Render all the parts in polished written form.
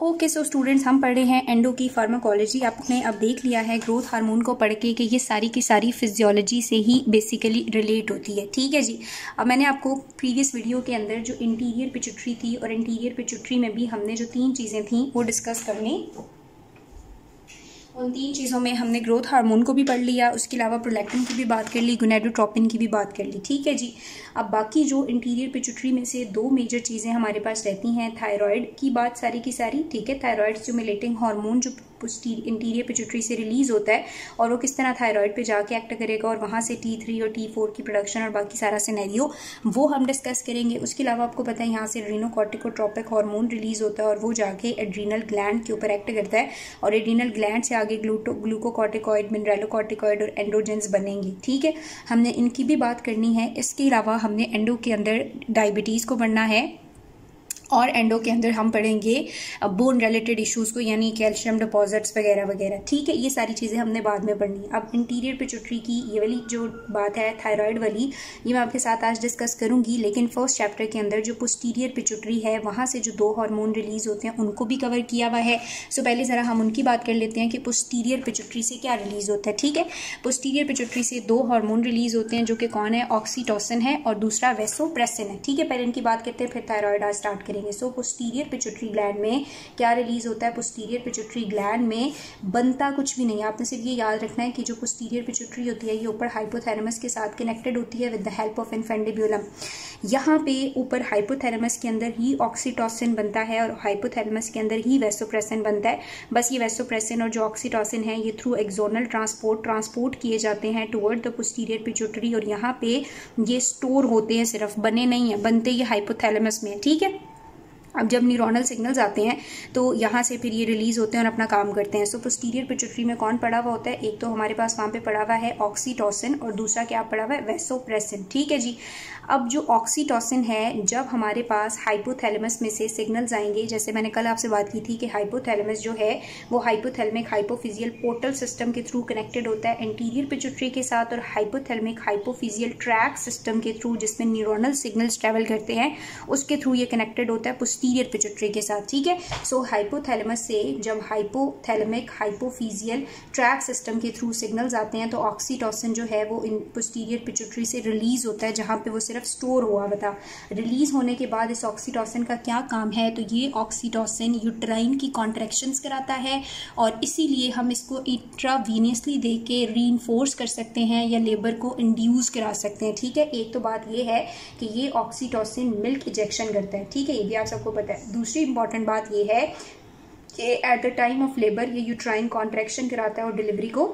Okay so students, हम पढ़ रहे हैं एंडो की फार्माकोलॉजी। आपने अब देख लिया है ग्रोथ हार्मोन को पढ़ के कि ये सारी की सारी फिजियोलॉजी से ही बेसिकली रिलेट होती है। ठीक है जी। अब मैंने आपको प्रीवियस वीडियो के अंदर जो इंटीरियर पिट्यूटरी थी और इंटीरियर पिट्यूटरी में भी हमने जो 3 चीज़ें थी वो डिस्कस करनी, उन 3 चीज़ों में हमने ग्रोथ हार्मोन को भी पढ़ लिया, उसके अलावा प्रोलैक्टिन की भी बात कर ली, गोनाडोट्रोपिन की भी बात कर ली। ठीक है जी। अब बाकी जो इंटीरियर पिट्यूटरी में से 2 मेजर चीज़ें हमारे पास रहती हैं, थायराइड की बात सारी की सारी। ठीक है, थायराइड स्टिमुलेटिंग हार्मोन जो इंटीरियर पिट्यूटरी से रिलीज होता है और वो किस तरह थायराइड पे जाके एक्ट करेगा और वहाँ से T3 और T4 की प्रोडक्शन और बाकी सारा सिनेरियो वो हम डिस्कस करेंगे। उसके अलावा आपको पता है यहाँ से एड्रीनोकॉर्टिकोट्रोपिक हार्मोन रिलीज होता है और वो जाके एड्रीनल ग्लैंड के ऊपर एक्ट करता है और एड्रीनल ग्लैंड से आगे ग्लूकोकॉर्टिकॉइड, मिनरलोकॉर्टिकॉइड और एंड्रोजेंस बनेंगे। ठीक है, हमने इनकी भी बात करनी है। इसके अलावा हमने एंडो के अंदर डायबिटीज़ को पढ़ना है और एंडो के अंदर हम पढ़ेंगे बोन रिलेटेड इश्यूज़ को, यानी कैल्शियम डिपॉजिट्स वगैरह वगैरह। ठीक है, ये सारी चीज़ें हमने बाद में पढ़नी है। अब इंटीरियर पिट्यूटरी की ये वाली जो बात है थायराइड वाली, ये मैं आपके साथ आज डिस्कस करूंगी, लेकिन फर्स्ट चैप्टर के अंदर जो पोस्टीरियर पिट्यूटरी है वहाँ से जो 2 हार्मोन रिलीज होते हैं उनको भी कवर किया हुआ है। सो पहले ज़रा हम उनकी बात कर लेते हैं कि पोस्टीरियर पिट्यूटरी से क्या रिलीज होता है। ठीक है, पोस्टीरियर पिट्यूटरी से 2 हार्मोन रिलीज होते हैं जो कि कौन है, ऑक्सीटोसिन है और दूसरा वैसोप्रेसिन है। ठीक है, पहले इनकी बात करते हैं फिर थायराइड आज स्टार्ट करेंगे। सो पोस्टीरियर पिट्यूटरी ग्लैंड में क्या रिलीज होता है, पोस्टीरियर पिट्यूटरी ग्लैंड में बनता कुछ भी नहीं है। आपने सिर्फ ये याद रखना है कि जो पोस्टीरियर पिट्यूटरी होती है ये ऊपर हाइपोथैलेमस के साथ कनेक्टेड होती है विद द हेल्प ऑफ इन्फेंडिब्यूलम। यहाँ पे ऊपर हाइपोथैलेमस के अंदर ही ऑक्सीटोसिन बनता है और हाइपोथैलेमस के अंदर ही वैसोप्रेसिन बनता है। बस ये वैसोप्रेसिन और जो ऑक्सीटोसिन है ये थ्रू एक्सोनल ट्रांसपोर्ट किए जाते हैं टुवर्ड द पोस्टीरियर पिट्यूटरी और यहाँ पे ये स्टोर होते हैं, सिर्फ बने नहीं है, बनते ये हाइपोथैलेमस में। ठीक है, अब जब न्यूरोनल सिग्नल्स आते हैं तो यहाँ से फिर ये रिलीज होते हैं और अपना काम करते हैं। सो पोस्टीरियर पिट्यूटरी में कौन पड़ा हुआ होता है, एक तो हमारे पास वहाँ पे पड़ा हुआ है ऑक्सीटोसिन और दूसरा क्या पड़ा हुआ है, वैसोप्रेसिन। ठीक है जी। अब जो ऑक्सीटोसिन है, जब हमारे पास हाइपोथैलेमस में से सिग्नल्स आएंगे, जैसे मैंने कल आपसे बात की थी कि हाइपोथैलेमस जो है वो हाइपोथैलेमिक हाइपोफिजियल पोर्टल सिस्टम के थ्रू कनेक्टेड होता है एंटीरियर पिट्यूटरी के साथ और हाइपोथैलेमिक हाइपोफिजियल ट्रैक सिस्टम के थ्रू जिसमें न्यूरोनल सिग्नल्स ट्रेवल करते हैं उसके थ्रू ये कनेक्टेड होता है पोस्टीरियर पिट्यूटरी के साथ। ठीक है, सो हाइपोथैलेमस से जब हाइपोथैलेमिक हाइपोफिजियल ट्रैक सिस्टम के थ्रू सिग्नल्स आते हैं तो ऑक्सीटोसिन जो है वो इन पोस्टीरियर पिट्यूटरी से रिलीज होता है जहां पे वो सिर्फ स्टोर हुआ बता। रिलीज होने के बाद इस ऑक्सीटोसिन का क्या काम है, तो ये ऑक्सीटोसिन यूट्राइन की कॉन्ट्रैक्शंस कराता है और इसीलिए हम इसको इंट्रावीनियसली दे के रीइंफोर्स कर सकते हैं या लेबर को इंड्यूस करा सकते हैं। ठीक है, एक तो बात ये है कि ये ऑक्सीटोसिन मिल्क इंजेक्शन करता है। ठीक है, ये भी आप सबको पता है। दूसरी इंपॉर्टेंट बात ये है कि at the time of labour ये यूट्राइन कॉन्ट्रैक्शन कराता है और डिलीवरी को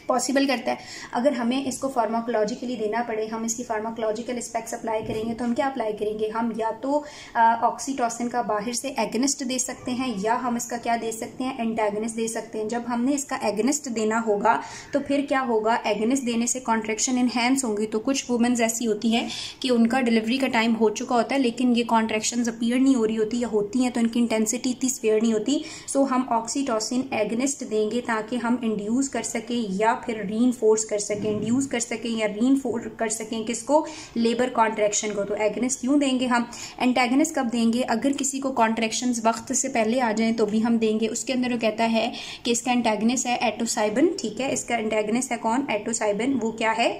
पॉसिबल करता है। अगर हमें इसको फार्माकोलॉजिकली देना पड़े, हम इसकी फार्माकोलॉजिकल स्पेक्स अप्लाई करेंगे तो हम क्या अप्लाई करेंगे, हम या तो ऑक्सीटोसिन का बाहर से एगनिस्ट दे सकते हैं या हम इसका क्या दे सकते हैं, एंटागनिस्ट दे सकते हैं। जब हमने इसका एगनिस्ट देना होगा तो फिर क्या होगा, एगनिस्ट देने से कॉन्ट्रैक्शन इनहेंस होंगी। तो कुछ वुमेन्स ऐसी होती हैं कि उनका डिलीवरी का टाइम हो चुका होता है लेकिन ये कॉन्ट्रैक्शन अपीयर नहीं हो रही होती या होती हैं तो इनकी इंटेंसिटी इतनी स्पेयर नहीं होती। सो हम ऑक्सीटोसिन एगनिस्ट देंगे ताकि हम इंड्यूस कर सकें या फिर रीइंफोर्स कर सकें, इंड्यूस कर सकें या रीइंफोर्स कर सकें किसको, लेबर कॉन्ट्रैक्शन को। तो एगनिस्ट क्यों देंगे हम, एंटागनिस्ट कब देंगे, अगर किसी को कॉन्ट्रैक्शंस वक्त से पहले आ जाएं तो भी हम देंगे। उसके अंदर वो कहता है कि इसका एंटागनिस्ट है एटोसाइबिन। ठीक है, इसका एंटागनिस्ट है कौन, एटोसाइबिन। वो क्या है,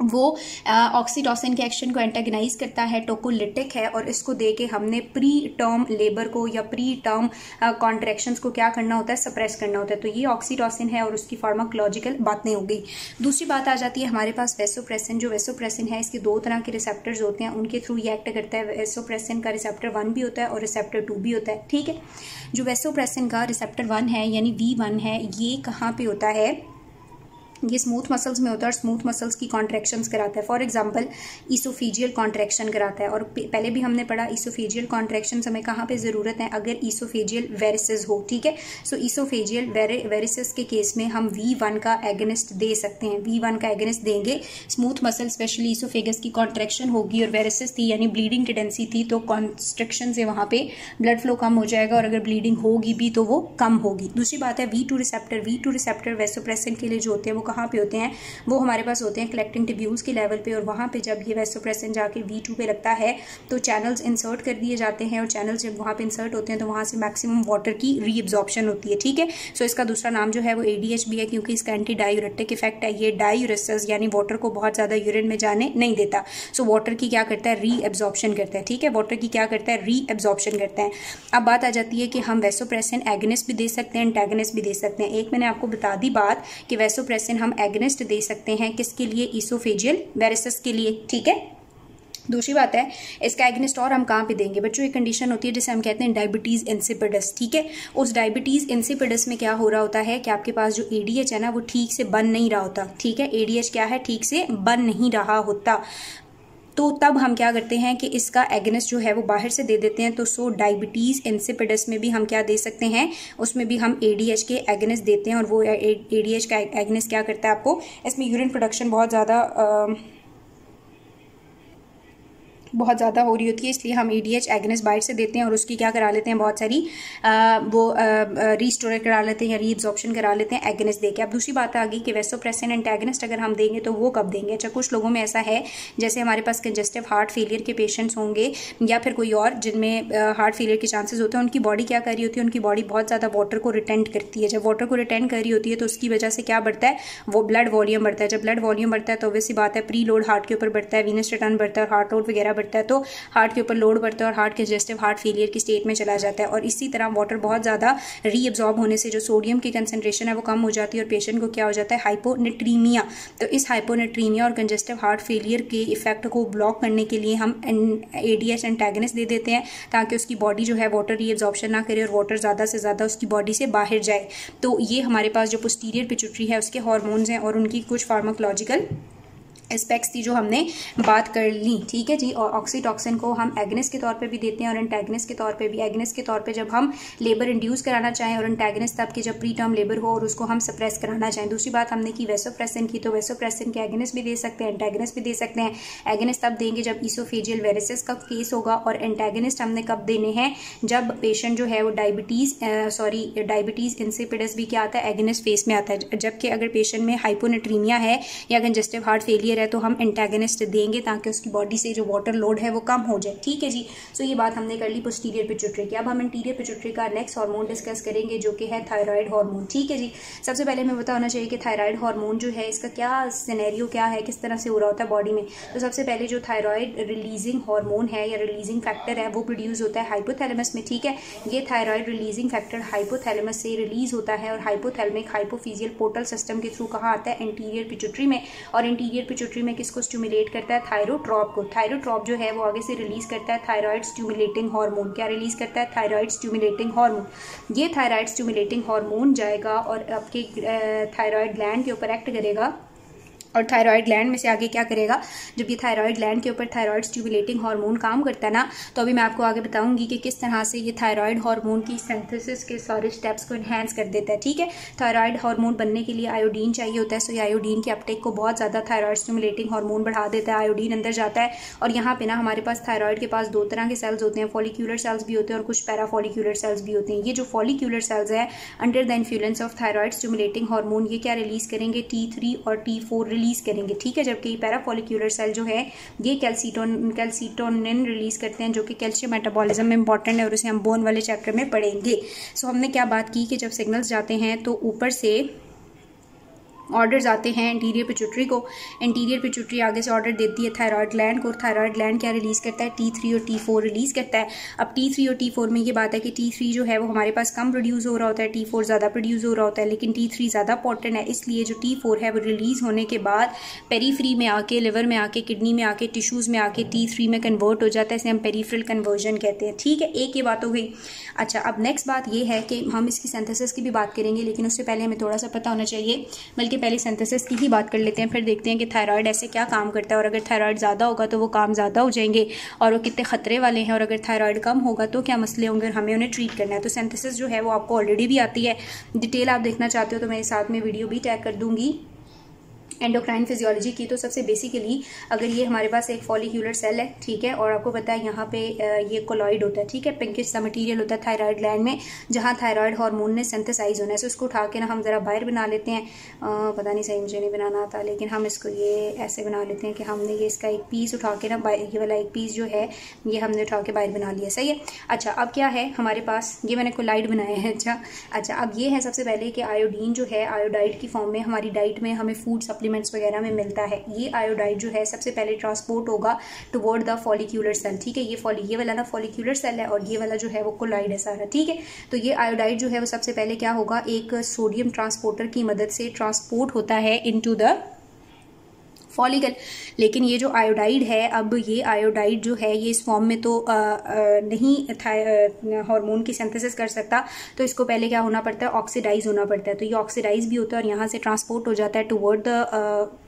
वो ऑक्सीटोसिन के एक्शन को एंटागनाइज करता है, टोकोलिटिक है और इसको दे के हमने प्री टर्म लेबर को या प्री टर्म कॉन्ट्रैक्शंस को क्या करना होता है, सप्रेस करना होता है। तो ये ऑक्सीटोसिन है और उसकी फार्माकोलॉजिकल बातें हो गई। दूसरी बात आ जाती है हमारे पास वैसोप्रेसिन। जो वैसोप्रेसिन है इसके 2 तरह के रिसेप्टर्स होते हैं, उनके थ्रू ये एक्ट करता है। वैसोप्रेसिन का रिसेप्टर 1 भी होता है और रिसेप्टर 2 भी होता है। ठीक है, जो वैसोप्रेसिन का रिसेप्टर 1 है यानी V1 है, ये कहाँ पे होता है, ये स्मूथ मसल्स में होता है और स्मूथ मसल्स की कॉन्ट्रैक्शंस कराता है। फॉर एग्जांपल ईसोफेजियल कॉन्ट्रैक्शन कराता है और पहले भी हमने पढ़ा ईसोफेजियल कॉन्ट्रैक्शंस हमें कहाँ पे ज़रूरत है, अगर ईसोफेजियल वेरिसेस हो। ठीक है, सो ईसोफेजियल वेरिसेस के केस में हम V1 का एगनिस्ट दे सकते हैं। V1 का एगनिस्ट देंगे, स्मूथ मसल स्पेशली ईसोफेगस की कॉन्ट्रैक्शन होगी और वेरिसेस थी यानी ब्लीडिंग टेंडेंसी थी तो कॉन्स्ट्रिक्शन से वहाँ पे ब्लड फ्लो कम हो जाएगा और अगर ब्लीडिंग होगी भी तो वो कम होगी। दूसरी बात है V2 receptor. V2 receptor vasopressin के लिए जो होते हैं वो कहाँ पे होते हैं, वो हमारे पास होते हैं कलेक्टिंग ट्यूब्यूल्स के लेवल पे, और वहाँ पे जब ये वेसोप्रेसिन जाके V2 पे लगता है तो चैनल्स इंसर्ट कर दिए जाते हैं, और चैनल्स जब वहाँ पे इंसर्ट होते हैं तो वहाँ से मैक्सिमम वाटर की रीअब्जॉर्प्शन होती है, ठीक है। सो इसका दूसरा नाम जो है वो ADH भी है, क्योंकि इसका एंटी डायूरेटिक इफेक्ट है। ये डायूरेसिस यानी वाटर को बहुत ज़्यादा यूरिन में जाने नहीं देता। सो वाटर की क्या करता है, रीअब्जॉर्प्शन करता है, ठीक है। वाटर की क्या करता है, रीअब्जॉर्प्शन करता है। अब बात आ जाती है कि हम वेसोप्रेसिन एगनिस्ट भी दे सकते हैं, एंटागनिस्ट भी दे सकते हैं। एक मैंने आपको बता दी बात कि वेसोप्रेसिन हम एगनिस्ट दे सकते हैं, किसके लिए, इसोफेजियल वेरिसेस के लिए, ठीक है। दूसरी बात है इसका एगनिस्ट और हम कहाँ पे देंगे बच्चों, एक कंडीशन होती है जिसे हम कहते हैं डायबिटीज़ इंसिपिडस, ठीक है। उस डायबिटीज़ इंसिपिडस में क्या हो रहा होता है कि आपके पास जो ADH है ना वो ठीक से बन नहीं रहा होता, ठीक है। ADH क्या है, ठीक से बन नहीं रहा होता, तो तब हम क्या करते हैं कि इसका एगनिस्ट जो है वो बाहर से दे देते हैं। तो सो डायबिटीज़ इंसिपिडस में भी हम क्या दे सकते हैं, उसमें भी हम ADH के एगनिस्ट देते हैं, और वो ADH का एगनिस्ट क्या करता है, आपको इसमें यूरिन प्रोडक्शन बहुत ज़्यादा हो रही होती है, इसलिए हम ADH एगनिस्ट बाइट से देते हैं, और उसकी क्या करा लेते हैं, बहुत सारी रीस्टोर करा लेते हैं या रीअब्जॉर्प्शन करा लेते हैं एगनिस्ट देके। अब दूसरी बात आ गई कि वेसोप्रेसिन एंटागनिस्ट अगर हम देंगे तो वो कब देंगे। अच्छा, कुछ लोगों में ऐसा है जैसे हमारे पास कंजेस्टिव हार्ट फेलियर के पेशेंट्स होंगे या फिर कोई और जिनमें हार्ट फेलियर के चांसेस होते हैं, उनकी बॉडी क्या कर रही होती है, उनकी बॉडी बहुत ज़्यादा वाटर को रिटेंट करती है। जब वाटर को रिटेंट कर रही होती है तो उसकी वजह से क्या बढ़ता है, वो ब्लड वॉल्यूम बढ़ता है। जब ब्लड वॉल्यूम बढ़ता है तो ऑब्वियसली बात है प्री लोड हार्ट के ऊपर बढ़ता है, वीनस रिटर्न बढ़ता है और हार्ट लोड वगैरह बढ़ता है, तो हार्ट के ऊपर लोड बढ़ता है और हार्ट कंजेस्टिव हार्ट फेलियर की स्टेट में चला जाता है। और इसी तरह वाटर बहुत ज़्यादा रीअब्जॉर्ब होने से जो सोडियम की कंसंट्रेशन है वो कम हो जाती है और पेशेंट को क्या हो जाता है, हाइपोनेट्रीमिया। तो इस हाइपोनेट्रीमिया और कंजेस्टिव हार्ट फेलियर के इफेक्ट को ब्लॉक करने के लिए हम ADH एंटागनिस्ट दे देते हैं, ताकि उसकी बॉडी जो है वाटर रीअब्जॉर्प्शन ना करे और वाटर ज़्यादा से ज़्यादा उसकी बॉडी से बाहर जाए। तो ये हमारे पास जो पोस्टीरियर पिट्यूटरी है उसके हार्मोन्स हैं और उनकी कुछ फार्माकोलॉजिकल एस्पेक्ट्स थी जो हमने बात कर ली, ठीक है जी। और ऑक्सीटॉक्सिन को हम एगनिस्ट के तौर पे भी देते हैं और एंटागनिस्ट के तौर पे भी। एगनिस्ट के तौर पे जब हम लेबर इंड्यूस कराना चाहें, और एंटागनिस्ट तब कि जब प्री टर्म लेबर हो और उसको हम सप्रेस कराना चाहें। दूसरी बात हमने की वेसोप्रेसिन की, तो वेसोप्रेसिन के एगनिस्ट भी दे सकते हैं, एंटागनिस्ट भी दे सकते हैं। एगनिस्ट तब देंगे जब इसोफेजियल वेरिसेस का केस होगा, और एंटागनिस्ट हमने कब देने हैं, जब पेशेंट जो है वो डायबिटीज़ इंसिपिडस भी क्या आता है, एगनिस्ट फेस में आता है। जबकि अगर पेशेंट में हाइपोनेट्रीमिया है या कंजेस्टिव हार्ट फेलियर है तो हम एंटागनिस्ट देंगे ताकि उसकी बॉडी से जो वाटर लोड है वो कम हो जाए, ठीक है जी। सो ये बात हमने कर ली पोस्टीरियर पिट्यूटरी की। अब हम इंटीरियर पिट्यूटरी का नेक्स्ट हार्मोन डिस्कस करेंगे जो कि है थायराइड हार्मोन, ठीक है जी। सबसे पहले हमें पता होना चाहिए कि थायराइड हार्मोन जो है इसका क्या सिनेरियो क्या है, किस तरह से हो रहा होता है बॉडी में। तो सबसे पहले जो थायराइड रिलीजिंग हार्मोन है या रिलीजिंग फैक्टर है वो प्रोड्यूस होता है हाइपोथैलेमस में, ठीक है। ये थायराइड रिलीजिंग फैक्टर हाइपोथैलेमस से रिलीज होता है और हाइपोथैलेमिक हाइपोफिजियल पोर्टल सिस्टम के थ्रू कहाँ आता है, इंटीरियर पिट्यूटरी में। और इंटीरियर पिट्यूटरी में किसको स्टिमुलेट करता है, थायरोट्रॉप को। थायरोट्रॉप जो है वो आगे से रिलीज करता है थायराइड स्टिमुलेटिंग हार्मोन। क्या रिलीज करता है, थायराइड स्टिमुलेटिंग हार्मोन। ये थायराइड स्टिमुलेटिंग हार्मोन जाएगा और आपके थायराइड ग्लैंड के ऊपर एक्ट करेगा, और थायराइड ग्लैंड में से आगे क्या करेगा, जब ये थायराइड ग्लैंड के ऊपर थायराइड स्टिमुलेटिंग हार्मोन काम करता है ना, तो अभी मैं आपको आगे बताऊंगी कि किस तरह से ये थायराइड हार्मोन की सिंथेसिस के सारे स्टेप्स को इन्हेंस कर देता है, ठीक है। थायराइड हार्मोन बनने के लिए आयोडीन चाहिए होता है, सो ये आयोडीन के अपटेक को बहुत ज़्यादा थायराइड स्टिमुलेटिंग हार्मोन बढ़ा देता है। आयोडीन अंदर जाता है और यहाँ पे ना हमारे पास थायराइड के पास दो तरह के सेल्स होते हैं, फॉलिक्यूलर सेल्स भी होते हैं और कुछ पैराफॉलिक्यूलर सेल्स भी होते हैं। ये जो फॉलिक्यूलर सेल्स है under the influence of thyroid stimulating hormone ये क्या रिलीज करेंगे, T3 और T4 रिलीज करेंगे, ठीक है। जबकि पैराफॉलिक्यूलर सेल जो है ये कैल्सीटोनिन रिलीज करते हैं जो कि कैल्शियम मेटाबॉलिज्म में इंपॉर्टेंट है और उसे हम बोन वाले चैप्टर में पढ़ेंगे। सो हमने क्या बात की कि जब सिग्नल्स जाते हैं तो ऊपर से ऑर्डर्स आते हैं इंटीरियर पिट्यूटरी को। इंटीरियर पिट्यूटरी आगे से ऑर्डर देती है थायराइड ग्लैंड को, और थायराइड ग्लैंड क्या रिलीज करता है, T3 और T4 रिलीज करता है। अब T3 और T4 में ये बात है कि T3 जो है वो हमारे पास कम प्रोड्यूस हो रहा होता है, T4 ज़्यादा प्रोड्यूस हो रहा होता है, लेकिन T3 ज़्यादा इंपॉर्टेंट है, इसलिए जो T4 है वो रिलीज होने के बाद पेरीफ्री में आके, लिवर में आके, किडनी में आके, टिश्यूज़ में आके T3 में कन्वर्ट हो जाता है। इसे हम पेरीफ्रल कन्वर्जन कहते हैं, ठीक है। एक ये बात हो गई। अच्छा, अब नेक्स्ट बात ये है कि हम इसकी सिंथेसिस की भी बात करेंगे, लेकिन उससे पहले हमें थोड़ा सा पता होना चाहिए, बल्कि पहले सिंथेसिस की ही बात कर लेते हैं, फिर देखते हैं कि थायराइड ऐसे क्या काम करता है, और अगर थायराइड ज़्यादा होगा तो वो काम ज़्यादा हो जाएंगे और वो कितने खतरे वाले हैं, और अगर थायराइड कम होगा तो क्या मसले होंगे और हमें उन्हें ट्रीट करना है। तो सिंथेसिस जो है वो आपको ऑलरेडी भी आती है, डिटेल आप देखना चाहते हो तो मेरे साथ में वीडियो भी टैग कर दूंगी एंडोक्राइन फिजियोलॉजी की, तो सबसे बेसिकली अगर ये हमारे पास एक फॉलिक्यूलर सेल है, ठीक है, और आपको पता है यहाँ पे ये कोलॉइड होता है, ठीक है, पिंकिश सा मटीरियल होता है थायराइड ग्लैंड में, जहाँ थायराइड हार्मोन ने सिंथेसाइज होना है। सो इसको उठा के ना हम ज़रा बाहर बना लेते हैं, पता नहीं सही मुझे नहीं बनाना आता, लेकिन हम इसको ये ऐसे बना लेते हैं कि हमने ये इसका एक पीस उठा के ना, ये वाला एक पीस जो है ये हमने उठा के बाहर बना लिया, सही है। अच्छा, अब क्या है हमारे पास, ये मैंने कोलॉइड बनाया है। अच्छा, अब ये है सबसे पहले कि आयोडीन जो है आयोडाइड की फॉर्म में हमारी डाइट में हमें फूड सप्लीमेंट्स वगैरह में मिलता है। ये आयोडाइड जो है सबसे पहले ट्रांसपोर्ट होगा टुवर्ड द फॉलिक्यूलर सेल, ठीक है, ये वाला ना फॉलिक्यूलर सेल है और ये वाला जो है वो कोलॉइड है सारा, ठीक है। तो ये आयोडाइड जो है वो सबसे पहले क्या होगा, एक सोडियम ट्रांसपोर्टर की मदद से ट्रांसपोर्ट होता है इनटू द फॉलिकल। लेकिन ये जो आयोडाइड है, अब ये आयोडाइड जो है ये इस फॉर्म में तो नहीं हार्मोन की सिंथेसिस कर सकता, तो इसको पहले क्या होना पड़ता है, ऑक्सीडाइज होना पड़ता है। तो ये ऑक्सीडाइज भी होता है और यहाँ से ट्रांसपोर्ट हो जाता है टुवर्ड द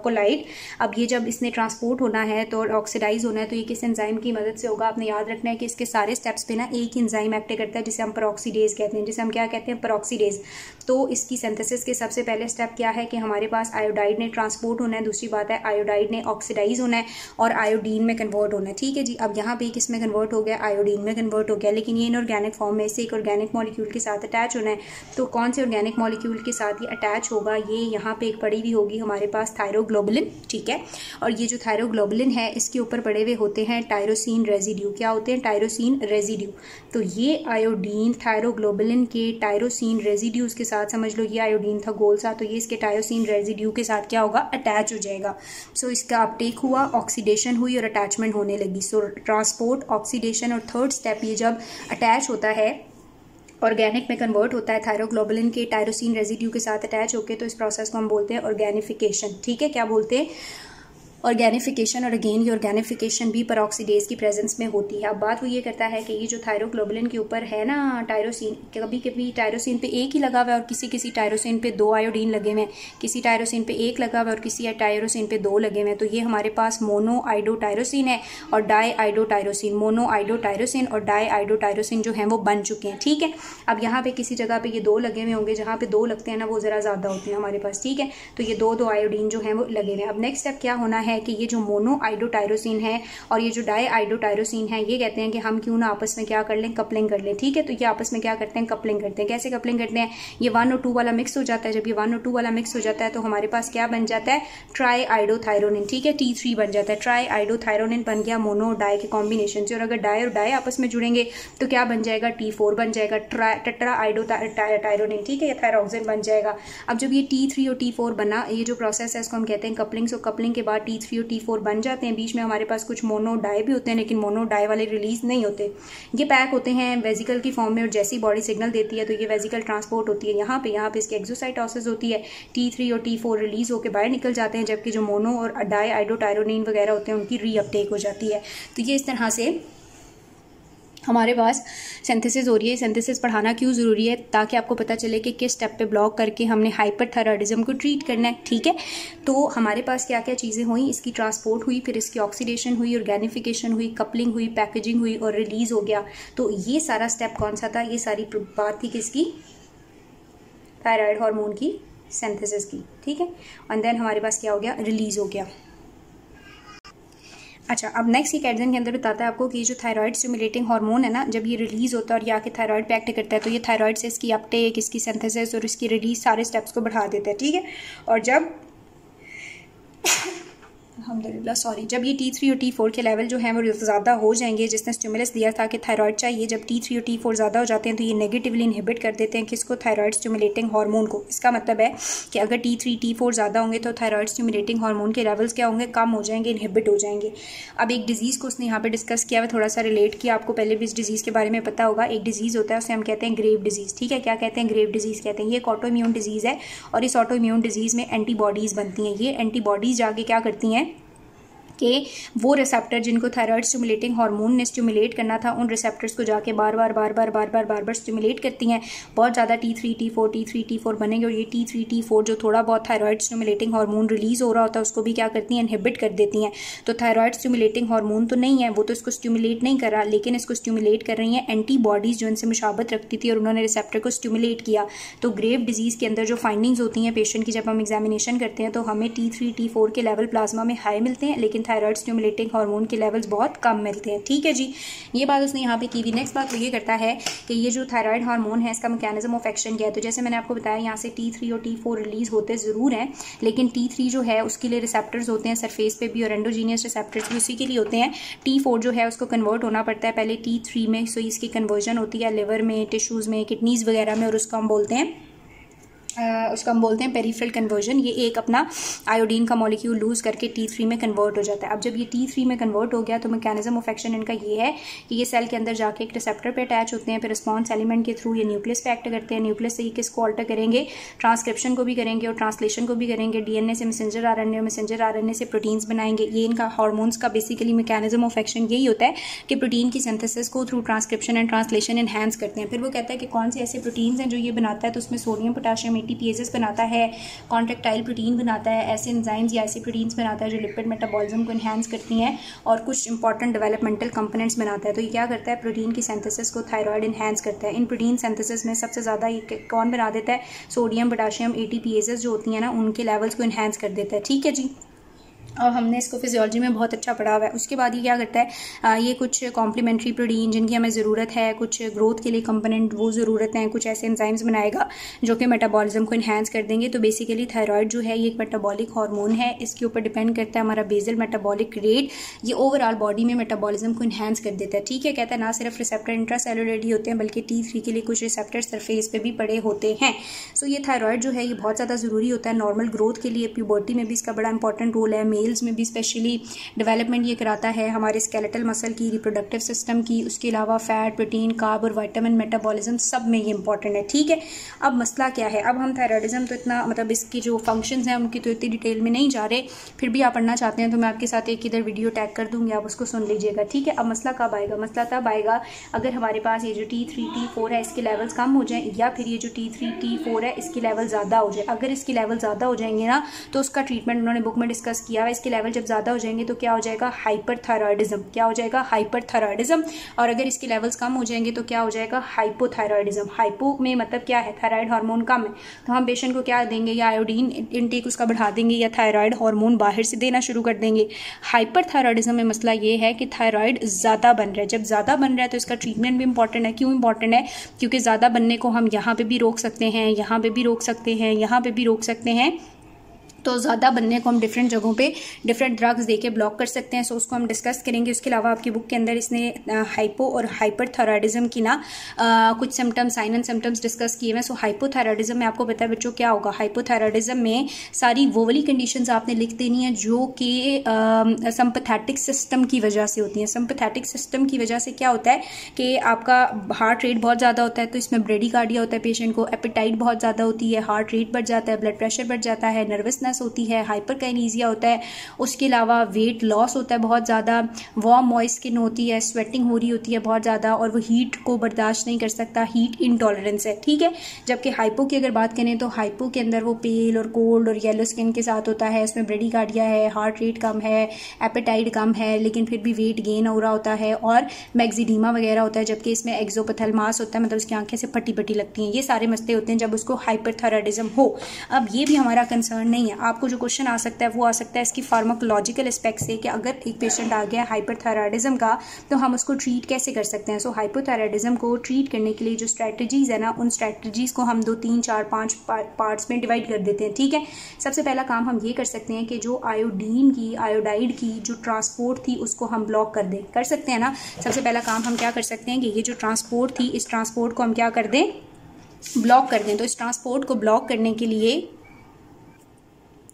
कोलाइड। अब ये जब इसने ट्रांसपोर्ट होना है तो ऑक्सीडाइज होना है, तो ये किस एंजाइम की मदद से होगा, आपने याद रखना है कि इसके सारे स्टेप्स पे ना एक ही एंजाइम एक्ट करता है जिसे हम पेरोक्सीडेज कहते हैं, जिसे हम क्या कहते हैं, पेरोक्सीडेज। तो इसकी सिंथेसिस के सबसे पहले स्टेप क्या है कि हमारे पास आयोडाइड ने ट्रांसपोर्ट होना है, दूसरी बात है आयोडाइड ने ऑक्सीडाइज होना है और आयोडीन में कन्वर्ट होना है, ठीक है जी। अब यहाँ पे किस में कन्वर्ट हो गया, आयोडीन में कन्वर्ट हो गया, लेकिन ये इनऑर्गेनिक फॉर्म में से एक ऑर्गेनिक मॉलिक्यूल के साथ अटैच होना है। तो कौन से ऑर्गेनिक मॉलिक्यूल के साथ ये अटैच होगा, ये यहाँ पे एक पड़ी हुई होगी हमारे पास थायरोग्लोबुलिन, ठीक है। और ये जो थायरोग्लोबुलिन है इसके ऊपर पड़े हुए होते हैं टायरोसिन रेजिड्यू। क्या होते हैं, टायरोसिन रेजिड्यू। तो ये आयोडीन थायरोग्लोबुलिन के टायरोसिन रेजिड्यूज के साथ, समझ लो ये आयोडीन था गोल सा, तो ये इसके टायरोसिन रेजिड्यू के साथ क्या होगा, अटैच हो जाएगा। सो इसका अपटेक हुआ, ऑक्सीडेशन हुई और अटैचमेंट होने लगी। सो ट्रांसपोर्ट, ऑक्सीडेशन और थर्ड स्टेप ये जब अटैच होता है, ऑर्गेनिक में कन्वर्ट होता है थायरोग्लोबुलिन के टायरोसिन रेजिड्यू के साथ अटैच होकर, तो इस प्रोसेस को हम बोलते हैं ऑर्गेनिफिकेशन, ठीक है। क्या बोलते हैं, ऑर्गेनिफिकेशन। और अगेन ये ऑर्गेनिफिकेशन भी पेरोक्सीडेज की प्रेजेंस में होती है। अब बात वो ये करता है कि ये जो थायरोग्लोबुलिन के ऊपर है ना टायरोसिन, कभी कभी टायरोसिन पे एक ही लगा हुआ है और किसी टायरोसिन पे दो आयोडीन लगे हुए हैं, किसी टायरोसिन पे एक लगा हुआ है और किसी टायरोसिन पे दो लगे हुए हैं। तो ये हमारे पास मोनो आइडोटायरोसिन है और डाई आइडोटायरोसिन, मोनो आइडोटायरोसिन और डाई आइडोटायरोसिन जो हैं वो बन चुके हैं, ठीक है। अब यहाँ पे किसी जगह पे ये दो लगे हुए होंगे, जहाँ पे दो लगते हैं ना वो ज़रा ज़्यादा होते हैं हमारे पास, ठीक है। तो ये दो आयोडीन जो हैं वो लगे हुए हैं। अब नेक्स्ट स्टेप क्या होना है कि ये जो मोनो आइडोटायरोसिन है और ये जो डाई आइडोटायरोसिन है, ये कहते हैं कि हम क्यों ना आपस में क्या कर लें, कपलिंग कर लें, ठीक है। तो ये आपस में क्या करते हैं, कपलिंग करते हैं। कैसे कपलिंग करते हैं, ये 1 और 2 वाला मिक्स हो जाता है। जब ये 1 और 2 वाला मिक्स हो जाता है तो हमारे पास क्या बन जाता है, ट्राई आइडोथायरोनिन, ठीक है, T3 बन जाता है। ट्राई आइडोथायरोनिन बन गया मोनो और डाई के कॉम्बिनेशन से। और अगर डाई और डाई आपस में जुड़ेंगे तो क्या बन जाएगा, T4 बन जाएगा, टेट्रा आइडोटायरोनिन, ठीक है, या थायरोक्सिन बन जाएगा। अब जब ये T3 और T4 बना, ये जो प्रोसेस है इसको हम कहते हैं कपलिंग। सो कपलिंग के बाद T3 और T4 बन जाते हैं। बीच में हमारे पास कुछ मोनो डाई भी होते हैं, लेकिन मोनो डाई वाले रिलीज नहीं होते, ये पैक होते हैं वेजिकल की फॉर्म में। और जैसी बॉडी सिग्नल देती है तो ये वेजिकल ट्रांसपोर्ट होती है यहाँ पे इसकी एक्सोसाइटोसिस होती है, T3 और T4 रिलीज होकर बाहर निकल जाते हैं, जबकि जो मोनो और डाई आइडोटायरोनिन वगैरह होते हैं उनकी रीअपटेक हो जाती है। तो ये इस तरह से हमारे पास सिंथेसिस हो रही है। सिंथेसिस पढ़ाना क्यों ज़रूरी है, ताकि आपको पता चले कि किस स्टेप पे ब्लॉक करके हमने हाइपरथायराइडिज्म को ट्रीट करना है, ठीक है। तो हमारे पास क्या क्या चीज़ें हुई, इसकी ट्रांसपोर्ट हुई, फिर इसकी ऑक्सीडेशन हुई, ऑर्गेनिफिकेशन हुई, कपलिंग हुई, पैकेजिंग हुई और रिलीज हो गया। तो ये सारा स्टेप कौन सा था, ये सारी बात थी किसकी, थायराइड हार्मोन की सिंथेसिस की, ठीक है। एंड देन हमारे पास क्या हो गया, रिलीज हो गया। अच्छा, अब नेक्स्ट एक एडजन के अंदर बताता है आपको कि ये जो थायराइड स्टिमुलेटिंग हार्मोन है ना, जब ये रिलीज होता है और या कि थायराइड पे एक्ट करता है, तो ये थायराइड से इसकी अपटेक, इसकी सिंथेसिस और इसकी रिलीज सारे स्टेप्स को बढ़ा देता है, ठीक है। और जब अल्हम्दुलिल्लाह सॉरी, जब ये T3 और T4 के लेवल जो हैं वो ज़्यादा हो जाएंगे, जिसने स्टिमुलस दिया था कि थायराइड चाहिए, जब T3 और T4 ज़्यादा हो जाते हैं तो ये नेगेटिवली इनहिबिट कर देते हैं किसको, थायराइड स्टिमुलेटिंग हार्मोन को। इसका मतलब है कि अगर T3 T4 ज़्यादा होंगे तो थायराइड स्टिमुलेटिंग हार्मोन के लेवल्स क्या होंगे, कम हो जाएंगे, इनहिबिट हो जाएंगे। अब एक डिजीज़ को उसने यहाँ पर डिस्कस किया हुआ, थोड़ा सा रिलेट किया, आपको पहले भी इस डिजीज़ के बारे में पता होगा। एक डिजीज़ होता है उसे हम कहते हैं ग्रेव डिजीज़, ठीक है। क्या कहते हैं, ग्रेव डिजीज़ कहते हैं। ये एक ऑटो इम्यून डिजीज़ है और इस ऑटो इम्यून डिजीज़ में एंटीबॉडीज़ बनती हैं। ये एंटीबॉडीज़ जाके क्या करती हैं कि वो रिसेप्टर जिनको थायराइड स्टिमुलेटिंग हार्मोन ने स्टिमुलेट करना था उन रिसेप्टर्स को जाके बार बार स्टिमुलेट करती हैं। बहुत ज़्यादा T3 T4 बनेंगे और ये T3 T4 जो थोड़ा बहुत थायराइड स्टिमुलेटिंग हार्मोन रिलीज हो रहा होता है उसको भी क्या करती हैं, इनहिबिट कर देती हैं। तो थायराइड स्टिमुलेटिंग हार्मोन तो नहीं है, वो तो इसको स्टिमुलेट नहीं कर रहा, लेकिन इसको स्टिमुलेट कर रही हैं एंटीबॉडीज़ जो इनसे मुशाबत रखती थी और उन्होंने रिसेप्टर को स्टिमुलेट किया। तो ग्रेव डिजीज़ के अंदर जो फाइंडिंग्स होती हैं पेशेंट की जब हम एग्जामिनेशन करते हैं तो हमें T3 T4 के लेवल प्लाज्मा में हाई मिलते हैं, लेकिन थायराइड स्टिमुलेटिंग हार्मोन के लेवल्स बहुत कम मिलते हैं। ठीक है जी, ये बात उसने यहाँ पे की हुई। नेक्स्ट बात वो ये करता है कि ये जो थायराइड हार्मोन है इसका मैकेनिज्म ऑफ एक्शन क्या है। तो जैसे मैंने आपको बताया यहाँ से T3 और T4 रिलीज होते ज़रूर हैं, लेकिन T3 जो है उसके लिए रिसेप्टर्स होते हैं सरफेस पे भी और एंडोजीनियस रिसेप्टर्स भी उसी के लिए होते हैं। T4 जो है उसको कन्वर्ट होना पड़ता है पहले T3 में, सो इसकी कन्वर्जन होती है लिवर में, टिश्यूज़ में, किडनीज़ वगैरह में, और उसको हम बोलते हैं पेरिफेरल कन्वर्जन। ये एक अपना आयोडीन का मॉलिक्यूल लूज़ करके T3 में कन्वर्ट हो जाता है। अब जब ये T3 में कन्वर्ट हो गया तो मैकेनिज्म ऑफ एक्शन इनका ये है कि ये सेल के अंदर जाके एक रिसेप्टर पे अटैच होते हैं, फिर रिस्पॉन्स एलिमेंट के थ्रू ये न्यूक्लियस पे एक्ट करते हैं। न्यूक्लियस से ये किसको ऑल्टर करेंगे, ट्रांसक्रिप्शन को भी करेंगे और ट्रांसलेशन को भी करेंगे। DNA से मैसेंजर RNA और मैसेंजर RNA से प्रोटीन्स बनाएंगे। ये इनका हार्मोन्स का बेसिकली मैकेनिज्म ऑफ एक्शन यही होता है कि प्रोटीन की सिंथेसिस को through transcription and translation enhance करते हैं। फिर वो कहता है कि कौन से ऐसे प्रोटीन्स हैं जो ये बनाता है, तो उसमें सोडियम पोटाशियम ATPases बनाता है, कॉन्ट्रैक्टाइल प्रोटीन बनाता है, ऐसे एंजाइम्स या ऐसे प्रोटीन्स बनाता है जो लिपिड मेटाबॉलिज्म को एनहांस करती हैं, और कुछ इंपॉर्टेंट डेवलपमेंटल कंपोनेंट्स बनाता है। तो ये क्या करता है, प्रोटीन की सिंथेसिस को थायराइड एनहांस करता है। इन प्रोटीन सिंथेसिस में सबसे ज़्यादा ये कौन बना देता है, सोडियम पोटाशियम ATPases जो होती हैं ना, उनके लेवल्स को एनहांस कर देता है। ठीक है जी, और हमने इसको फिजियोलॉजी में बहुत अच्छा पढ़ा हुआ है। उसके बाद ये क्या करता है, ये कुछ कॉम्प्लीमेंट्री प्रोटीन जिनकी हमें ज़रूरत है, कुछ ग्रोथ के लिए कंपोनेंट वो ज़रूरत हैं, कुछ ऐसे एंजाइम्स बनाएगा जो कि मेटाबॉलिज्म को इन्हांस कर देंगे। तो बेसिकली थायराइड जो है ये एक मेटाबॉलिक हार्मोन है, इसके ऊपर डिपेंड करता है हमारा बेसल मेटाबॉलिक रेट। ये ओवरऑल बॉडी में मेटाबॉलिज्म को इन्हांस कर देता है। ठीक है, कहता है ना सिर्फ रिसेप्टर इंट्रासेलुलर ही होते हैं बल्कि T3 के लिए कुछ रिसेप्टर सरफेस पे भी पड़े होते हैं। सो ये थायराइड जो है ये बहुत ज़्यादा ज़रूरी होता है नॉर्मल ग्रोथ के लिए। प्यूबर्टी में भी इसका बड़ा इंपॉर्टेंट रोल है, मेल्स में भी स्पेशली डेवलपमेंट ये कराता है हमारे स्केलेटल मसल की, रिप्रोडक्टिव सिस्टम की, उसके अलावा फैट, प्रोटीन, कार्ब और विटामिन मेटाबॉलिज्म सब में ये इंपॉर्टेंट है। ठीक है, अब मसला क्या है, अब हम थायराइडिज्म तो इतना मतलब इसकी जो फंक्शंस हैं उनकी तो इतनी डिटेल में नहीं जा रहे, फिर भी आप पढ़ना चाहते हैं तो मैं आपके साथ एक इधर वीडियो टैग कर दूंगी, आप उसको सुन लीजिएगा। ठीक है, अब मसला कब आएगा, मसला तब आएगा अगर हमारे पास ये जो T3 T4 है इसके लेवल्स कम हो जाएं, या फिर ये जो T3 T4 है इसके लेवल ज़्यादा हो जाए। अगर इसके लेवल ज़्यादा हो जाएंगे ना तो उसका ट्रीटमेंट उन्होंने बुक में डिस्कस किया है। इसके लेवल जब ज़्यादा हो जाएंगे तो क्या हो जाएगा, हाइपरथायराइडिज्म। क्या हो जाएगा, हाइपरथायराइडिज्म। और अगर इसके लेवल्स कम हो जाएंगे तो क्या हो जाएगा, हाइपोथायराइडिज्म। हाइपो में मतलब क्या है, थायराइड हार्मोन कम है तो हम पेशेंट को क्या देंगे, या आयोडीन इनटेक उसका बढ़ा देंगे या थायराइड हार्मोन बाहर से देना शुरू कर देंगे। हाइपरथायराइडिज्म में मसला ये है कि थायराइड ज़्यादा बन रहा है। जब ज़्यादा बन रहा है तो इसका ट्रीटमेंट भी इंपॉर्टेंट है। क्यों इंपॉर्टेंट है, क्योंकि ज़्यादा बनने को हम यहाँ पे भी रोक सकते हैं, यहाँ पे भी रोक सकते हैं, यहाँ पे भी रोक सकते हैं। तो ज़्यादा बनने को हम डिफरेंट जगहों पे डिफरेंट ड्रग्स देके ब्लॉक कर सकते हैं। सो उसको हम डिस्कस करेंगे। उसके अलावा आपकी बुक के अंदर इसने हाइपो और हाइपरथायराइडिज्म की ना कुछ symptoms, sign and symptoms discuss किए हैं। सो हाइपोथायराइडिज्म में आपको पता है बच्चों क्या होगा, हाइपोथायराइडिज्म में सारी वो वाली कंडीशंस आपने लिख देनी है जो कि सिंपैथेटिक सिस्टम की वजह से होती हैं। सिंपैथेटिक सिस्टम की वजह से क्या होता है कि आपका हार्ट रेट बहुत ज़्यादा होता है, तो इसमें ब्रेडिकार्डिया होता है पेशेंट को, एपेटाइट बहुत ज़्यादा होती है, हार्ट रेट बढ़ जाता है, ब्लड प्रेशर बढ़ जाता है, नर्वसनेस होती है, हाइपरकाइनेसिया होता है। उसके अलावा वेट लॉस होता है बहुत ज़्यादा, वार्म मॉइस्ट स्किन होती है, स्वेटिंग हो रही होती है बहुत ज़्यादा, और वो हीट को बर्दाश्त नहीं कर सकता, हीट इंटॉलरेंस है। ठीक है, जबकि हाइपो की अगर बात करें तो हाइपो के अंदर वो पेल और कोल्ड और येलो स्किन के साथ होता है, उसमें ब्रेडिकार्डिया है, हार्ट रेट कम है, एपेटाइट कम है, लेकिन फिर भी वेट गेन हो रहा होता है, और मैक्सिडीमा वगैरह होता है। जबकि इसमें एक्सोपैथेलमास होता है, मतलब उसकी आंखें से फटी फटी लगती हैं। ये सारे मसले होते हैं जब उसको हाइपरथायराइडिज्म हो। अब ये भी हमारा कंसर्न नहीं है। आपको जो क्वेश्चन आ सकता है वो आ सकता है इसकी फार्माकोलॉजिकल एस्पेक्ट से कि अगर एक पेशेंट आ गया हाइपरथायराइडिज्म का तो हम उसको ट्रीट कैसे कर सकते हैं। सो हाइपोथायराइडिज्म को ट्रीट करने के लिए जो स्ट्रैटेजीज है ना, उन स्ट्रैटेजीज को हम 2, 3, 4, 5 पार्ट्स में डिवाइड कर देते हैं। ठीक है, सबसे पहला काम हम ये कर सकते हैं कि जो आयोडाइड की जो ट्रांसपोर्ट थी उसको हम ब्लॉक कर दें। कर सकते हैं ना। सबसे पहला काम हम क्या कर सकते हैं कि ये जो ट्रांसपोर्ट थी इस ट्रांसपोर्ट को हम क्या कर दें, ब्लॉक कर दें। तो इस ट्रांसपोर्ट को ब्लॉक करने के लिए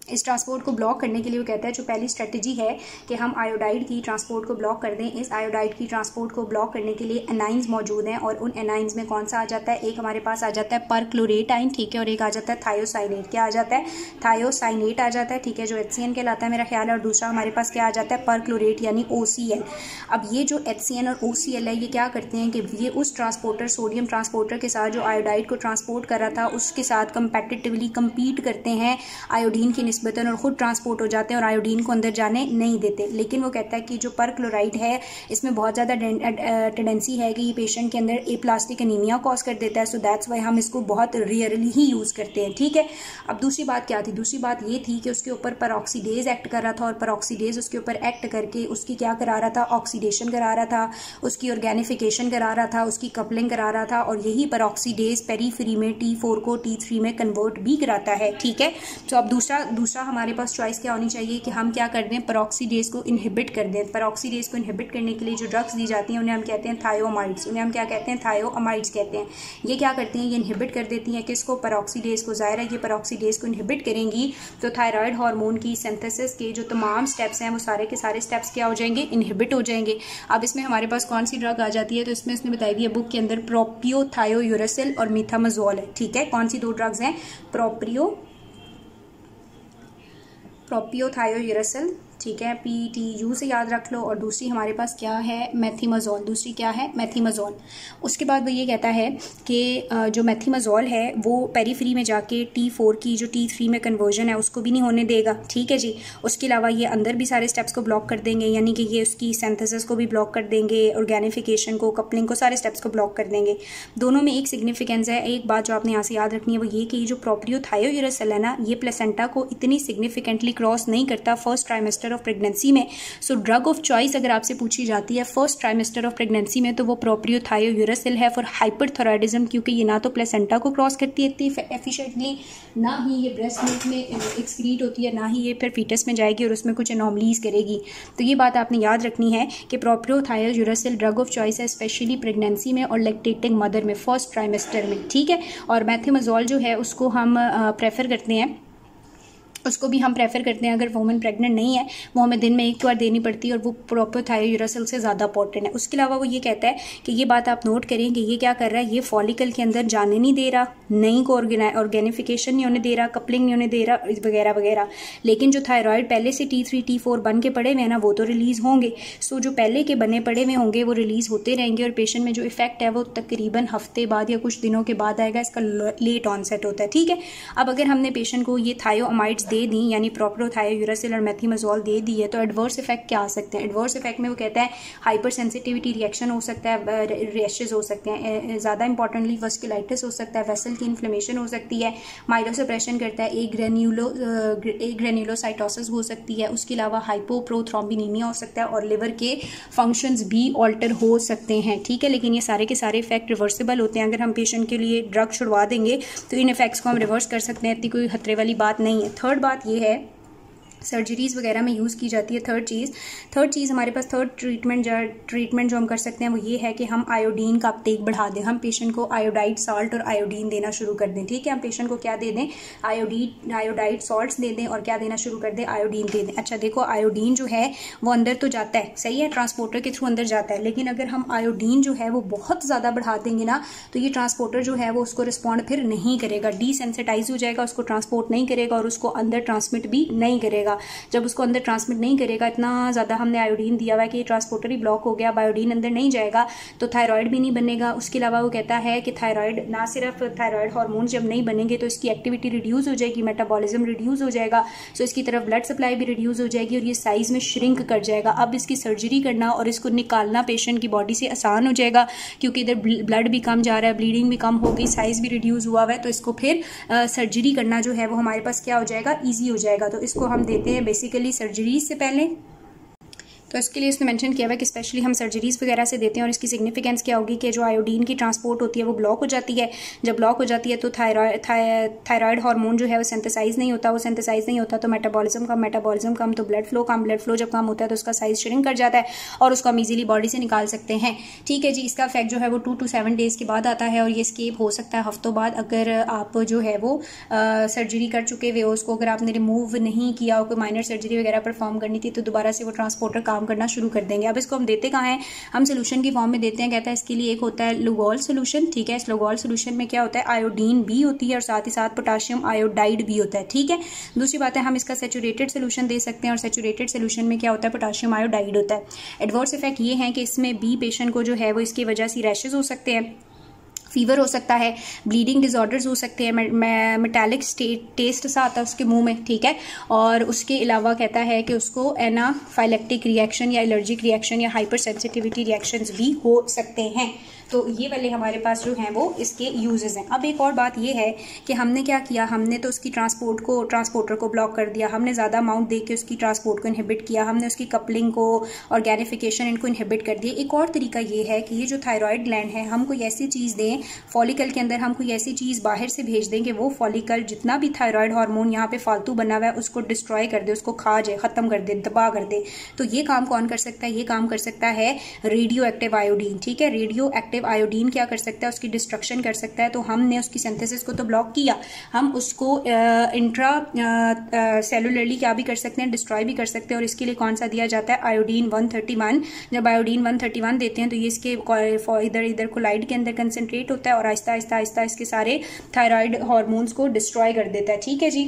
इस ट्रांसपोर्ट को ब्लॉक करने के लिए वो कहता है जो पहली स्ट्रेटजी है कि हम आयोडाइड की ट्रांसपोर्ट को ब्लॉक कर दें। इस आयोडाइड की ट्रांसपोर्ट को ब्लॉक करने के लिए एनाइंस मौजूद हैं और उन एनाइंस में कौन सा आ जाता है, एक हमारे पास आ जाता है परक्लोरेट आइन, ठीक है, और एक आ जाता है थायोसाइनेट। क्या आ जाता है, थायोसाइनेट आ जाता है, ठीक है, जो HCN कहलाता है मेरा ख्याल है। और दूसरा हमारे पास क्या आ जाता है, परक्लोरेट यानी OCl। अब ये जो HCN और OCl है ये क्या करते हैं कि ये उस ट्रांसपोर्टर, सोडियम ट्रांसपोर्टर के साथ जो आयोडाइड को ट्रांसपोर्ट कर रहा था उसके साथ कंपेटिटिवली कम्पीट करते हैं आयोडीन की निस्बतन और खुद ट्रांसपोर्ट हो जाते हैं और आयोडीन को अंदर जाने नहीं देते। लेकिन वो कहता है कि जो परक्लोराइड है इसमें बहुत ज़्यादा टेंडेंसी है कि ये पेशेंट के अंदर एप्लास्टिक एनीमिया कॉज कर देता है। सो दैट्स वाई हम इसको बहुत रेयरली ही यूज़ करते हैं, ठीक है। अब दूसरी बात क्या थी, दूसरी बात ये थी कि उसके ऊपर परऑक्सीडेज एक्ट कर रहा था और परऑक्सीडेज उसके ऊपर एक्ट करके उसकी क्या करा रहा था, ऑक्सीडेशन करा रहा था, उसकी ऑर्गेनिफिकेशन करा रहा था, उसकी कपलिंग करा रहा था। और यही परऑक्सीडेज पेरीफ्री में T4 को T3 में कन्वर्ट भी कराता है, ठीक है। तो अब दूसरा हमारे पास चॉइस क्या होनी चाहिए कि हम क्या कर दें, परऑक्सीडेज को इनहिबिट कर दें। परऑक्सीडेज को इनहिबिट करने के लिए जो ड्रग्स दी जाती हैं उन्हें हम कहते हैं थायोमाइड्स, उन्हें हम क्या कहते हैं, थायोअमाइड्स कहते हैं। ये क्या करती हैं, ये इनहिबिट कर देती हैं किसको, परऑक्सीडेज को। ज़ाहिर है ये परऑक्सीडेज को इनहिबिट करेंगी तो थायराइड हार्मोन की सिंथेसिस के जो तमाम स्टेप्स हैं वो सारे के सारे स्टेप्स क्या हो जाएंगे, इनहिबिट हो जाएंगे। अब इसमें हमारे पास कौन सी ड्रग आ जाती है, तो इसमें इसने बताई दी है बुक के अंदर प्रोपियोथायोयूरेसिल और मीथामजोल है, ठीक है। कौन सी दो ड्रग्स हैं, प्रोपियोथायोयूरेसिल, ठीक है, PTU से याद रख लो। और दूसरी हमारे पास क्या है, मेथीमजोल, दूसरी क्या है, मेथीमजोल। उसके बाद वो ये कहता है कि जो मेथीमजोल है वो पेरीफ्री में जाके T4 की जो T3 में कन्वर्जन है उसको भी नहीं होने देगा, ठीक है जी। उसके अलावा ये अंदर भी सारे स्टेप्स को ब्लॉक कर देंगे, यानी कि ये उसकी सिंथेसिस को भी ब्लॉक कर देंगे, ऑर्गेनिफिकेशन को, कपलिंग को, सारे स्टेप्स को ब्लॉक कर देंगे। दोनों में एक सिग्निफिकेंस है, एक बात जो आपने यहाँ से याद रखनी है वो ये कि जो प्रोपियोथायोयूरेसिल है ना, ये प्लेसेंटा को इतनी सिग्निफिकेंटली क्रॉस नहीं करता फर्स्ट ट्राइमेस्टर ऑफ प्रेगनेंसी में। सो ड्रग ऑफ चॉइस अगर आपसे पूछी जाती है फर्स्ट ट्राइमेस्टर ऑफ प्रेगनेंसी में तो वो प्रोपियोथायोयूरेसिल है फॉर हाइपरथायराइडिज्म, क्योंकि ये ना तो प्लेसेंटा को क्रॉस करती है इतनी एफिशिएंटली, ना ही ये ब्रेस्ट मिल्क में एक्सक्रीट होती है, ना ही ये फिर फीटस में जाएगी और उसमें कुछ एनोमलीज करेगी। तो ये बात आपने याद रखनी है कि प्रोपियोथायोयूरेसिल ड्रग ऑफ चॉइस है स्पेशली प्रेगनेंसी में और लैक्टेटिंग मदर में फर्स्ट ट्राइमेस्टर में, ठीक है। और मेथीमजोल जो है उसको हम प्रेफर करते हैं, उसको भी हम प्रेफर करते हैं अगर वुमेन प्रेग्नेंट नहीं है, वो हमें दिन में एक बार देनी पड़ती है और वो प्रोपियोथायोयूरेसिल से ज़्यादा इंपॉर्टेंट है। उसके अलावा वो ये कहता है कि ये बात आप नोट करें कि ये क्या कर रहा है, ये फॉलिकल के अंदर जाने नहीं दे रहा, नहीं को ऑर्गेनिफिकेशन नहीं होने दे रहा, कपलिंग नहीं होने दे रहा वगैरह वगैरह। लेकिन जो थायराइड पहले से T3 T4 बन के पड़े हुए हैं ना वो तो रिलीज़ होंगे। सो जो पहले के बने पड़े हुए होंगे वो रिलीज़ होते रहेंगे और पेशेंट में जो इफेक्ट है वो तकरीबन हफ्ते बाद या कुछ दिनों के बाद आएगा, इसका लेट ऑनसेट होता है, ठीक है। अब अगर हमने पेशेंट को ये थायोअमाइड्स दे दी यानी प्रोपियोथायोयूरेसिल और मेथीमजोल दे दी है तो एडवर्स इफेक्ट क्या आ सकते हैं, एडवर्स इफेक्ट में वो कहता है हाइपर सेंसिटिविटी रिएक्शन हो सकता है, रैशेज हो सकते हैं, ज़्यादा इंपॉर्टेंटली वस्कुलाइटिस हो सकता है, वेसल की इन्फ्लेमेशन हो सकती है, माइलोसप्रेशन करता है, एक ग्रेन्युलोसाइटोसिस हो सकती है, उसके अलावा हाइपोप्रोथ्रोम्बिनीमिया हो सकता है और लिवर के फंक्शंस भी ऑल्टर हो सकते हैं, ठीक है। लेकिन ये सारे के सारे इफेक्ट रिवर्सिबल होते हैं, अगर हम पेशेंट के लिए ड्रग छुड़वा देंगे तो इन इफेक्ट्स को हम रिवर्स कर सकते हैं, इतनी कोई खतरे वाली बात नहीं है। थर्ड बात ये है सर्जरीज़ वगैरह में यूज़ की जाती है। थर्ड चीज़ हमारे पास थर्ड ट्रीटमेंट जो हम कर सकते हैं वो ये है कि हम आयोडीन का अपटेक बढ़ा दें, हम पेशेंट को आयोडाइड साल्ट और आयोडीन देना शुरू कर दें, ठीक है। हम पेशेंट को क्या दे दें, आयोडाइड साल्ट्स दे दें और क्या देना शुरू कर दें, आयोडीन दे दें। अच्छा देखो आयोडीन जो है वो अंदर तो जाता है, सही है, ट्रांसपोर्टर के थ्रू अंदर जाता है, लेकिन अगर हम आयोडीन जो है वो बहुत ज़्यादा बढ़ा देंगे ना तो ये ट्रांसपोर्टर जो है वो उसको रिस्पॉन्ड फिर नहीं करेगा, डिसेंसिटाइज हो जाएगा, उसको ट्रांसपोर्ट नहीं करेगा और उसको अंदर ट्रांसमिट भी नहीं करेगा। जब उसको अंदर ट्रांसमिट नहीं करेगा, इतना ज़्यादा हमने आयोडीन दिया हुआ है कि ट्रांसपोर्टर ही ब्लॉक हो गया, आयोडीन अंदर नहीं जाएगा तो थायराइड भी नहीं बनेगा। उसके अलावा वो कहता है कि थायराइड ना सिर्फ थायराइड हार्मोन जब नहीं बनेंगे तो इसकी एक्टिविटी रिड्यूस हो जाएगी, मेटाबॉलिज्म रिड्यूस हो जाएगा, सो इसकी तरफ ब्लड सप्लाई भी रिड्यूस हो जाएगी और ये साइज़ में श्रिंक कर जाएगा। अब इसकी सर्जरी करना और इसको निकालना पेशेंट की बॉडी से आसान हो जाएगा क्योंकि इधर ब्लड भी कम जा रहा है, ब्लीडिंग भी कम हो गई, साइज़ भी रिड्यूस हुआ है, तो इसको फिर सर्जरी करना जो है वो हमारे पास क्या हो जाएगा, ईजी हो जाएगा। तो इसको हम देते हैं बेसिकली सर्जरी से पहले तो इसके लिए इसने मेंशन किया हुआ है कि स्पेशली हम सर्जरीज वगैरह से देते हैं और इसकी सिग्निफिकेंस क्या होगी कि जो आयोडीन की ट्रांसपोर्ट होती है वो ब्लॉक हो जाती है। जब ब्लॉक हो जाती है तो थायराइड हार्मोन जो है वो सिंथेसाइज नहीं होता, वो सिंथेसाइज नहीं होता तो मेटाबॉलिज्म कम, तो ब्लड फ्लो जब कम होता है तो उसका साइज श्रिंक कर जाता है और उसको हम ईजिली बॉडी से निकाल सकते हैं। ठीक है जी, इसका इफेक्ट जो है वो 2 to 7 डेज के बाद आता है और ये स्केप हो सकता है हफ्तों बाद, अगर आप जो है वो सर्जरी कर चुके हुए हो उसको, अगर आपने रिमूव नहीं किया हो, कोई माइनर सर्जरी वगैरह परफॉर्म करनी थी तो दोबारा से वो ट्रांसपोर्टर काम करना शुरू कर देंगे। अब इसको हम देते कहाँ हैं, हम सोल्यूशन की फॉर्म में देते हैं। कहता है इसके लिए एक होता है लुगोल सोल्यूशन। ठीक है, इस लुगोल सोल्यूशन में क्या होता है, आयोडीन भी होती है और साथ ही साथ पोटाशियम आयोडाइड भी होता है। ठीक है, दूसरी बात है हम इसका सैचुरेटेड सोल्यूशन दे सकते हैं और सैचुरेटेड सोल्यूशन में क्या होता है, पोटाशियम आयोडाइड होता है। एडवर्स इफेक्ट ये है कि इसमें बी पेशेंट को जो है वो इसकी वजह से रैशेज हो सकते हैं, फीवर हो सकता है, ब्लीडिंग डिसऑर्डर्स हो सकते हैं, मेटालिक टेस्ट सा आता है उसके मुंह में। ठीक है, और उसके अलावा कहता है कि उसको एनाफाइलेक्टिक रिएक्शन या एलर्जिक रिएक्शन या हाइपर सेंसिटिविटी रिएक्शंस भी हो सकते हैं। तो ये वाले हमारे पास जो हैं वो इसके यूजेस हैं। अब एक और बात ये है कि हमने क्या किया, हमने तो उसकी ट्रांसपोर्टर को ब्लॉक कर दिया, हमने ज़्यादा अमाउंट दे के उसकी ट्रांसपोर्ट को इनहिबिट किया, हमने उसकी कपलिंग को ऑर्गेनिफिकेशन इनको इनहिबिट कर दिया। एक और तरीका ये है कि ये जो थायराइड ग्लैंड है हम कोई ऐसी चीज़ दें फॉलिकल के अंदर, हम कोई ऐसी चीज़ बाहर से भेज दें कि वो फॉलिकल जितना भी थायराइड हार्मोन यहाँ पे फालतू बना हुआ है उसको डिस्ट्रॉय कर दे, उसको खा जाए, ख़त्म कर दे, दबा कर दे। तो ये काम कौन कर सकता है, ये काम कर सकता है रेडियो एक्टिव आयोडीन। ठीक है, रेडियो एक्टिव आयोडीन क्या कर सकता है, उसकी डिस्ट्रक्शन कर सकता है। तो हमने उसकी सिंथेसिस को तो ब्लॉक किया, हम उसको इंट्रा सेलुलरली क्या भी कर सकते हैं, डिस्ट्रॉय भी कर सकते हैं। और इसके लिए कौन सा दिया जाता है, आयोडीन 131। जब आयोडीन 131 देते हैं तो ये इसके इधर कोलाइड के अंदर कंसंट्रेट होता है और आहिस्ता आहिस्ता इसके सारे थायराइड हार्मोन्स को डिस्ट्रॉय कर देता है। ठीक है जी,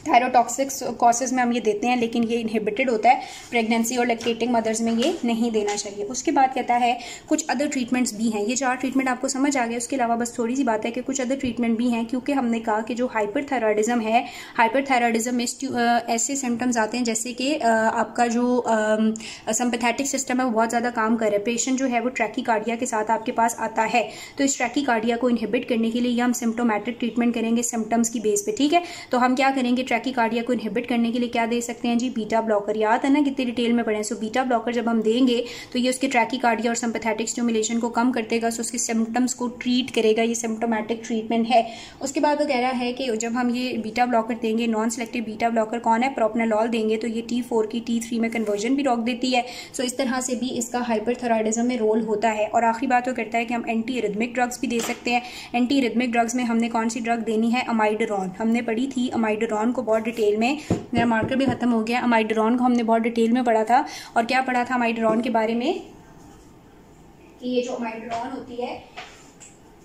थायरोटॉक्सिक कॉसेज में हम ये देते हैं लेकिन ये इनहिबिटेड होता है, प्रेगनेंसी और लैक्टेटिंग मदर्स में ये नहीं देना चाहिए। उसके बाद कहता है कुछ अदर ट्रीटमेंट्स भी हैं। ये 4 ट्रीटमेंट आपको समझ आ गया, उसके अलावा बस थोड़ी सी बात है कि कुछ अदर ट्रीटमेंट भी हैं, क्योंकि हमने कहा कि जो हाइपरथायरॉयडिज्म है, हाइपरथायरॉयडिज्म में ऐसे सिम्टम्स आते हैं जैसे कि आपका जो सिंपैथेटिक सिस्टम है वो बहुत ज़्यादा काम कर रहा है, पेशेंट जो है वो ट्रैकीकार्डिया के साथ आपके पास आता है। तो इस ट्रैकीकार्डिया को इनहिबिट करने के लिए हम सिम्टोमेटिक ट्रीटमेंट करेंगे सिम्टम्स की बेस पे। ठीक है, तो हम क्या करेंगे, ट्रैकीकार्डिया को इनहिबिट करने के लिए क्या दे सकते हैं जी, बीटा ब्लॉकर। याद है ना कितनी डिटेल में पढ़े। सो बीटा ब्लॉकर जब हम देंगे तो ये उसके ट्रैकीकार्डिया और सिंपैथेटिक स्टिमुलेशन को कम कर देगा, सो उसके सिम्टम्स को ट्रीट करेगा। ये सिम्टोमेटिक ट्रीटमेंट है। उसके बाद वो कह रहा है कि जब हम ये बीटा ब्लॉकर देंगे, नॉन सेलेक्टिव बीटा ब्लॉकर कौन है, प्रोप्रानोलोल देंगे तो ये T4 की T3 में कन्वर्जन भी रोक देती है। सो इस तरह से भी इसका हाइपरथायरॉयडिज्म में रोल होता है। और आखिरी बात वो कहता है कि हम एंटी रिदमिक ड्रग्स भी दे सकते हैं। एंटी रिदमिक ड्रग्स में हमने कौन सी ड्रग देनी है, अमाइडरॉन। हमने पढ़ी थी अमाइडरॉन को बहुत डिटेल में, मेरा मार्कर भी खत्म हो गया। अमाइडरॉन को हमने बहुत डिटेल में पढ़ा था। और क्या पढ़ा था अमाइडरॉन के बारे में, कि ये जो अमाइडरॉन होती है,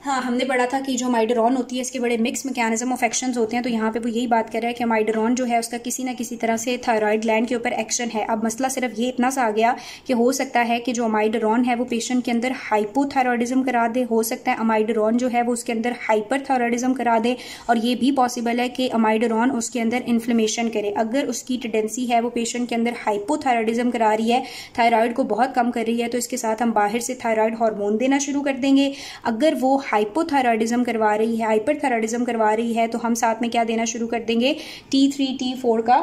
हाँ हमने पढ़ा था कि जो अमाइडरॉन होती है इसके बड़े मिक्स मैकेनिज्म ऑफ एक्शंस होते हैं। तो यहाँ पे वो यही बात कर रहा है कि अमाइडरॉन जो है उसका किसी ना किसी तरह से थायराइड ग्लैंड के ऊपर एक्शन है। अब मसला सिर्फ ये इतना सा आ गया कि हो सकता है कि जो अमाइडरॉन है वो पेशेंट के अंदर हाइपोथायरॉयडिज्म करा दे, हो सकता है अमाइडरॉन जो है वो उसके अंदर हाइपरथायरॉयडिज्म करा दे, और ये भी पॉसिबल है कि अमाइडरॉन उसके अंदर इन्फ्लेमेशन करे। अगर उसकी टेंडेंसी है वो पेशेंट के अंदर हाइपोथायरॉयडिज्म करा रही है, थायराइड को बहुत कम कर रही है, तो इसके साथ हम बाहर से थायराइड हार्मोन देना शुरू कर देंगे। अगर वो हाइपोथायरॉयडिज्म करवा रही है, हाइपरथायरॉयडिज्म करवा रही है, तो हम साथ में क्या देना शुरू कर देंगे, T3 T4 का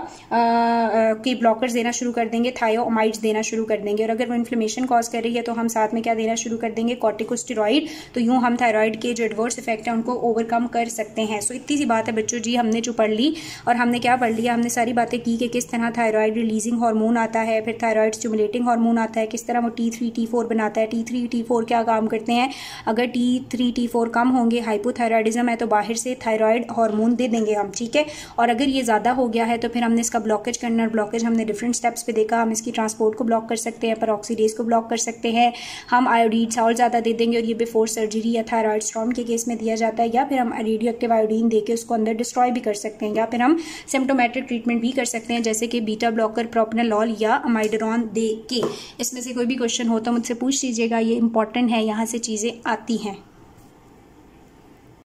के ब्लॉकर्स देना शुरू कर देंगे, थायोमाइड्स देना शुरू कर देंगे। और अगर वो इन्फ्लेमेशन कॉज कर रही है तो हम साथ में क्या देना शुरू कर देंगे, कॉर्टिकोस्टेरॉइड। तो यूं हम थायराइड के जो एडवर्स इफेक्ट है उनको ओवरकम कर सकते हैं। सो इतनी सी बात है बच्चों जी, हमने जो पढ़ ली। और हमने क्या पढ़ लिया, हमने सारी बातें की कि किस तरह थायराइड रिलीजिंग हार्मोन आता है, फिर थायराइड स्टिमुलेटिंग हार्मोन आता है, किस तरह वो T3 T4 बनाता है। T3 T4 क्या काम करते हैं, अगर T3 T4 कम होंगे, हाइपोथायरॉयडिज्म है, तो बाहर से थायराइड हार्मोन दे देंगे हम। ठीक है, और अगर ये ज़्यादा हो गया है तो फिर हमने इसका ब्लॉकेज करना। ब्लॉकेज हमने डिफरेंट स्टेप्स पे देखा, हम इसकी ट्रांसपोर्ट को ब्लॉक कर सकते हैं, पेरोक्सीडेज को ब्लॉक कर सकते हैं, हम आयोडीन साल्ट ज़्यादा दे देंगे और ये बिफोर सर्जरी या थायराइड स्टॉर्म के केस में दिया जाता है, या फिर हम रेडियो एक्टिव आयोडीन दे के उसको अंदर डिस्ट्रॉय भी कर सकते हैं, या फिर हम सिम्टोमेटिक ट्रीटमेंट भी कर सकते हैं जैसे कि बीटा ब्लॉकर, प्रोप्रानोलोल या अमाइडरॉन दे के। इसमें से कोई भी क्वेश्चन हो तो मुझसे पूछ लीजिएगा, ये इंपॉर्टेंट है, यहाँ से चीज़ें आती हैं।